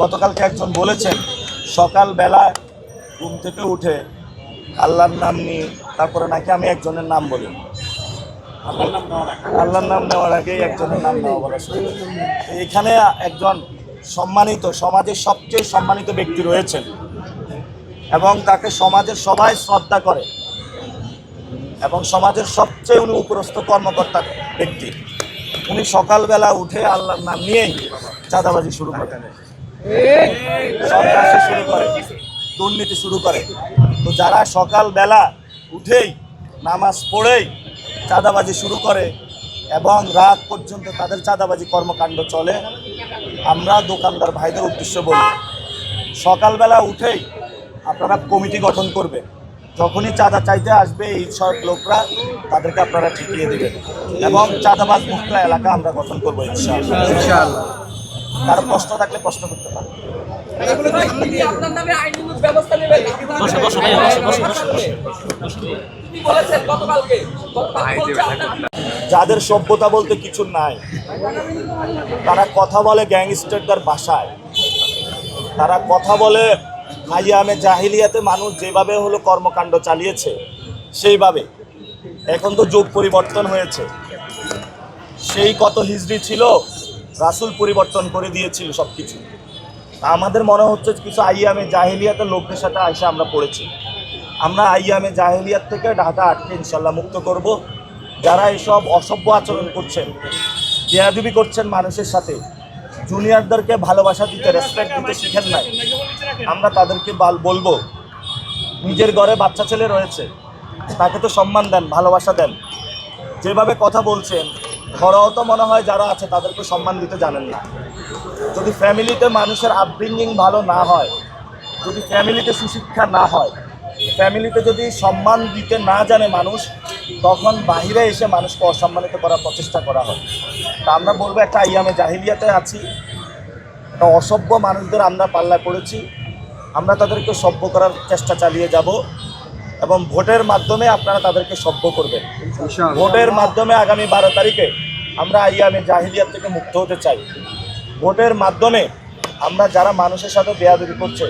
গতকালকে একজন বলেছেন সকালবেলা ঘুম থেকে উঠে আল্লাহর নাম নিয়ে তারপরে নাকি আমি একজনের নাম বলি। আল্লাহর নাম নেওয়ার আগেই একজনের নাম নেওয়া বলা শুরু। এখানে একজন সম্মানিত, সমাজের সবচেয়ে সম্মানিত ব্যক্তি রয়েছেন এবং তাকে সমাজের সবাই শ্রদ্ধা করে এবং সমাজের সবচেয়ে উনি উপরস্থ কর্মকর্তা ব্যক্তি। উনি সকালবেলা উঠে আল্লাহর নাম নিয়েই চাঁদাবাজি শুরু করেন, সন্ত্রাসী শুরু করে, দুর্নীতি শুরু করে। তো যারা সকালবেলা উঠেই নামাজ পড়েই চাঁদাবাজি শুরু করে এবং রাত পর্যন্ত তাদের চাঁদাবাজি কর্মকাণ্ড চলে, আমরা দোকানদার ভাইদের উদ্দেশ্য বলি, সকালবেলা উঠেই আপনারা কমিটি গঠন করবেন। যখনই চাঁদা চাইতে আসবে এই সব লোকরা, তাদেরকে আপনারা ঠিকিয়ে দেবেন এবং চাঁদাবাজ মুক্ত এলাকা আমরা গঠন করবো ইনশাআল্লাহ। কারো প্রশ্ন থাকলে প্রশ্ন করতে পারেন। যাদের সভ্যতা বলতে কিছু নাই, তারা কথা বলে গ্যাংস্টারদের ভাষায়, তারা কথা বলে আইয়ামে জাহিলিয়াতে মানুষ যেভাবে হলো কর্মকাণ্ড চালিয়েছে সেইভাবে। এখন তো যুগ পরিবর্তন হয়েছে, সেই কত হিজরি ছিল, রাসূল পরিবর্তন করে দিয়েছিল সব কিছু। আমাদের মনে হচ্ছে কিছু আইয়ামে জাহিলিয়াতের লোকদের সাথে আইসা আমরা পড়েছি। আমরা আইয়ামে জাহিলিয়াত থেকে ঢাকা আটকে ইনশাল্লাহ মুক্ত করব। যারা এইসব অসভ্য আচরণ করছেন, বেয়াদবি করছেন মানুষের সাথে, জুনিয়রদেরকে ভালোবাসা দিতে, রেসপেক্ট দিতে শিখেন নাই, আমরা তাদেরকে বলবো নিজের ঘরে বাচ্চা ছেলে রয়েছে, তাকে তো সম্মান দেন, ভালোবাসা দেন। যেভাবে কথা বলছেন, ঘরেও তো মনে হয় যারা আছে তাদেরকে সম্মান দিতে জানেন না। যদি ফ্যামিলিতে মানুষের আপব্রিঙ্গিং ভালো না হয়, যদি ফ্যামিলিতে সুশিক্ষা না হয়, ফ্যামিলিতে যদি সম্মান দিতে না জানে মানুষ, তখন বাহিরে এসে মানুষকে অসম্মানিত করার প্রচেষ্টা করা হয়। তা আমরা বলবো, একটা আইয়ামে জাহিলিয়াতে আছি, একটা অসভ্য মানুষদের আমরা পাল্লায় পড়েছি, আমরা তাদেরকে সভ্য করার চেষ্টা চালিয়ে যাব এবং ভোটের মাধ্যমে আপনারা তাদেরকে সভ্য করবেন। ভোটের মাধ্যমে আগামী 12 তারিখে আমরা আইয়ামে জাহিলিয়াত থেকে মুক্ত হতে চাই। ভোটের মাধ্যমে আমরা যারা মানুষের সাথে বেয়াদবি করছে,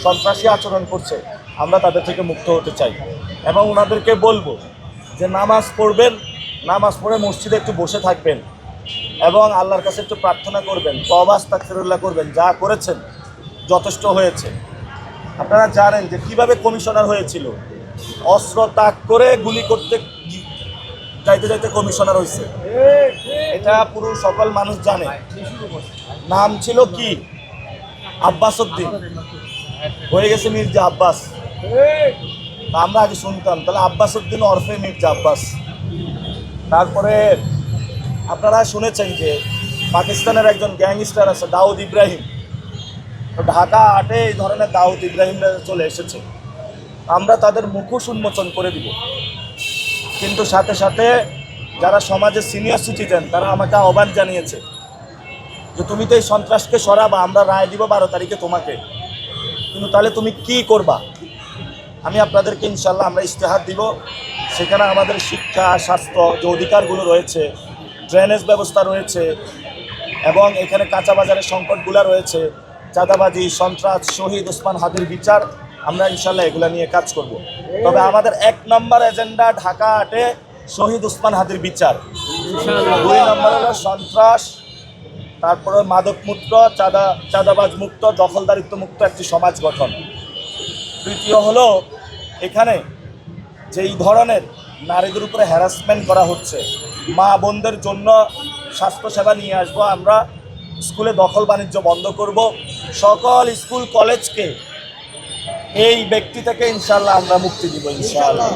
সন্ত্রাসী আচরণ করছে, আমরা তাদের থেকে মুক্ত হতে চাই এবং ওনাদেরকে বলবো যে নামাজ পড়বেন, নামাজ পড়ে মসজিদে একটু বসে থাকবেন এবং আল্লাহর কাছে একটু প্রার্থনা করবেন, তওবা আস্তাগফিরুল্লাহ করবেন। যা করেছেন যথেষ্ট হয়েছে। আপনারা জানেন যে কীভাবে কমিশনার হয়েছিল, অস্ত্র তাক করে গুলি করতে যাইতে যাইতে কমিশনার হয়েছে, এটা পুরো সকল মানুষ জানে। নাম ছিল কি? আব্বাস উদ্দিন, হয়ে গেছে মির্জা আব্বাস। আমরা আগে শুনতাম, তাহলে আব্বাস উদ্দিন ওরফে মির্জা আব্বাস। তারপরে আপনারা শুনেছেন যে পাকিস্তানের একজন গ্যাংস্টার আছে দাউদ ইব্রাহিম, ঢাকা 8-এ এই ধরনের দাউদ ইব্রাহিমরা চলে এসেছে। আমরা তাদের মুখোশ উন্মোচন করে দিব। কিন্তু সাথে সাথে যারা সমাজের সিনিয়র সিটিজেন, তারা আমাকে আহ্বান জানিয়েছে যে তুমি তো এই সন্ত্রাসকে সরাবা, আমরা রায় দিব 12 তারিখে তোমাকে, কিন্তু তাহলে তুমি কি করবা? আমি আপনাদেরকে ইনশাল্লাহ আমরা ইশতেহার দিব, সেখানে আমাদের শিক্ষা, স্বাস্থ্য যে অধিকারগুলো রয়েছে, ড্রেনেজ ব্যবস্থা রয়েছে এবং এখানে কাঁচা বাজারের সংকটগুলো রয়েছে, চাঁদাবাজি, সন্ত্রাস, শহীদ ওসমান হাদির বিচার, আমরা ইনশাল্লাহ এগুলো নিয়ে কাজ করব। তবে আমাদের 1 নম্বর এজেন্ডা ঢাকা 8-এ শহীদ ওসমান হাদির বিচার, 2 নম্বর হলো সন্ত্রাস, তারপরে মাদকমুক্ত, চাঁদাবাজ মুক্ত, দখলদারিত্ব মুক্ত একটি সমাজ গঠন, তৃতীয় হলো এখানে যেই ধরনের নারীদের উপরে হ্যারাসমেন্ট করা হচ্ছে, মা বোনদের জন্য স্বাস্থ্যসেবা নিয়ে আসবো আমরা, স্কুলে দখল বাণিজ্য বন্ধ করব, সকল স্কুল কলেজকে এই ব্যক্তি থেকে ইনশাল্লাহ আমরা মুক্তি দিব ইনশাআল্লাহ।